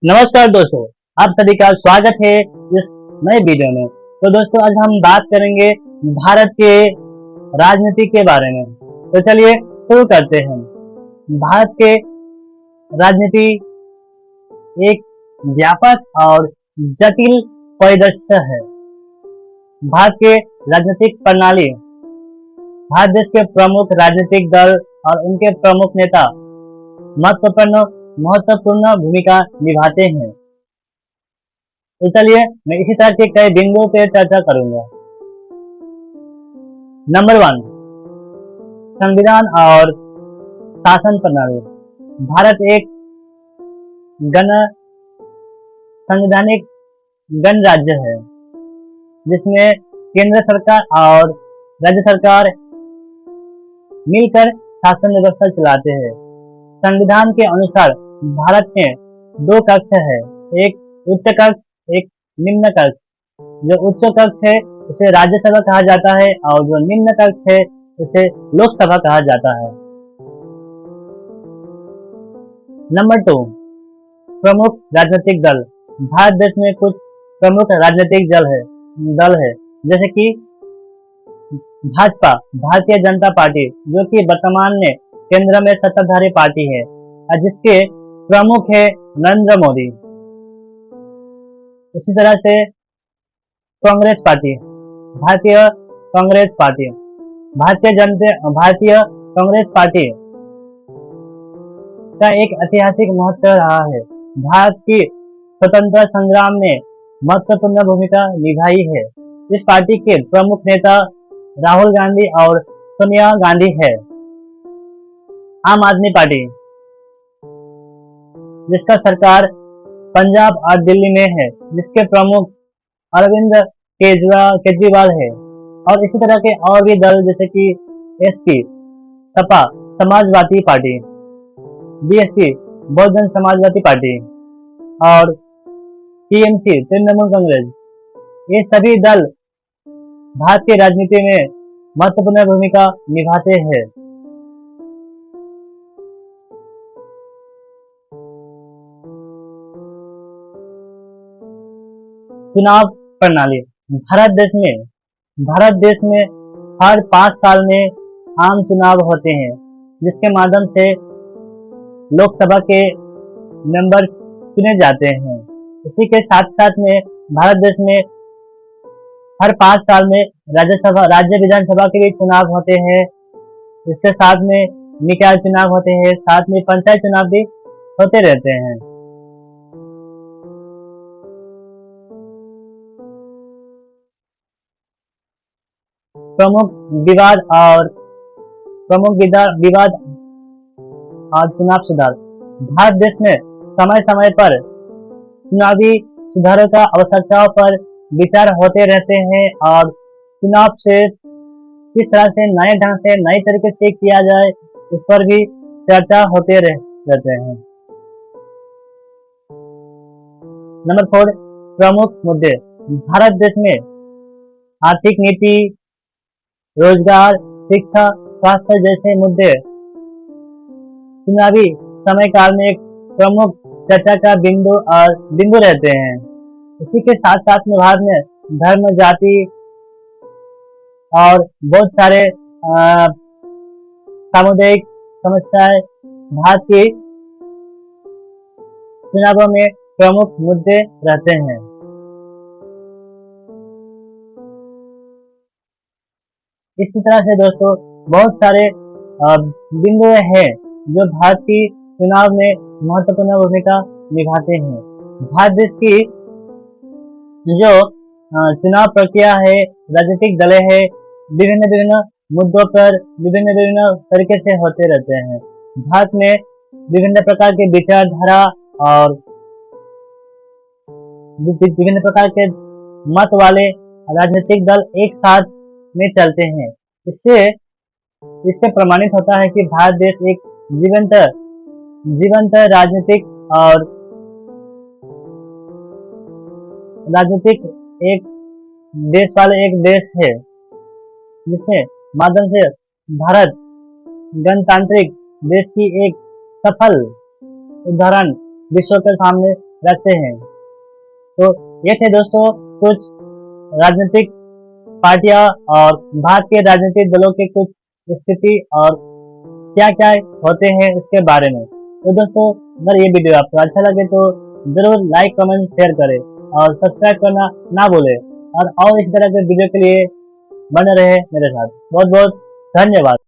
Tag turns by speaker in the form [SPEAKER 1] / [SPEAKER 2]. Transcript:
[SPEAKER 1] नमस्कार दोस्तों, आप सभी का स्वागत है इस नए वीडियो में। तो दोस्तों, आज हम बात करेंगे भारत के राजनीति के बारे में। तो चलिए शुरू करते हैं। भारत के राजनीति एक व्यापक और जटिल परिदृश्य है। भारत के राजनीतिक प्रणाली, भारत देश के प्रमुख राजनीतिक दल और उनके प्रमुख नेता महत्वपूर्ण भूमिका निभाते हैं। तो चलिए मैं इसी तरह के कई बिंदुओं पे चर्चा करूंगा। नंबर 1, संविधान और शासन प्रणाली। भारत एक संवैधानिक गणराज्य है, जिसमें केंद्र सरकार और राज्य सरकार मिलकर शासन व्यवस्था चलाते हैं। संविधान के अनुसार भारत में 2 कक्ष है, एक उच्च कक्ष, एक निम्न कक्ष। जो उच्च कक्ष है उसे राज्यसभा कहा जाता है और जो निम्न कक्ष है उसे लोकसभा कहा जाता है। नंबर 2, प्रमुख राजनीतिक दल। भारत देश में कुछ प्रमुख राजनीतिक दल है, जैसे कि भाजपा, भारतीय जनता पार्टी, जो कि वर्तमान में केंद्र में सत्ताधारी पार्टी है और जिसके प्रमुख है नरेंद्र मोदी। उसी तरह से कांग्रेस पार्टी, भारतीय कांग्रेस पार्टी, भारतीय कांग्रेस पार्टी का एक ऐतिहासिक महत्व रहा है। भारत की स्वतंत्रता संग्राम में महत्वपूर्ण भूमिका निभाई है। इस पार्टी के प्रमुख नेता राहुल गांधी और सोनिया गांधी है। आम आदमी पार्टी, जिसका सरकार पंजाब और दिल्ली में है, जिसके प्रमुख अरविंद केजरीवाल है। और इसी तरह के और भी दल जैसे कि SP, Sapa, Samajwadi party, BSP, Bahujan Samajwadi party और टीएमसी, तृणमूल कांग्रेस, ये सभी दल भारत की राजनीति में महत्वपूर्ण भूमिका निभाते हैं। चुनाव प्रणाली। भारत देश में हर 5 साल में आम चुनाव होते हैं, जिसके माध्यम से लोकसभा के मेंबर्स चुने जाते हैं। इसी के साथ साथ में भारत देश में हर 5 साल में राज्य विधानसभा के भी चुनाव होते हैं। इसके साथ में निकाय चुनाव होते हैं, साथ में पंचायत चुनाव भी होते रहते हैं। प्रमुख विवाद और चुनाव सुधार। भारत देश में समय समय पर चुनावी सुधारों का आवश्यकताओं पर विचार होते रहते हैं और चुनाव से किस तरह से नए ढंग से नए तरीके से किया जाए, इस पर भी चर्चा होते रहते हैं। नंबर 4, प्रमुख मुद्दे। भारत देश में आर्थिक नीति, रोजगार, शिक्षा, स्वास्थ्य जैसे मुद्दे चुनावी समय काल में एक प्रमुख चर्चा का बिंदु रहते हैं। इसी के साथ साथ में भारत में धर्म, जाति और बहुत सारे सामुदायिक समस्याएं भारत के चुनावों में प्रमुख मुद्दे रहते हैं। इसी तरह से दोस्तों बहुत सारे बिंदु हैं जो भारत की चुनाव में महत्वपूर्ण भूमिका निभाते हैं। भारत देश की जो चुनाव प्रक्रिया है, राजनीतिक दल है, विभिन्न मुद्दों पर विभिन्न तरीके से होते रहते हैं। भारत में विभिन्न प्रकार के विचारधारा और विभिन्न प्रकार के मत वाले राजनीतिक दल एक साथ में चलते हैं। इससे प्रमाणित होता है कि भारत देश एक जीवंत राजनीतिक एक देश है, जिसमें माध्यम से भारत गणतांत्रिक देश की एक सफल उदाहरण विश्व के सामने रखते हैं। तो ये थे दोस्तों कुछ राजनीतिक पार्टियां और भारत के राजनीतिक दलों के कुछ स्थिति और क्या क्या होते हैं उसके बारे में। तो दोस्तों अगर ये वीडियो आपको अच्छा लगे तो जरूर लाइक कमेंट शेयर करें और सब्सक्राइब करना ना भूलें, और इस तरह के वीडियो के लिए बने रहे मेरे साथ। बहुत बहुत धन्यवाद।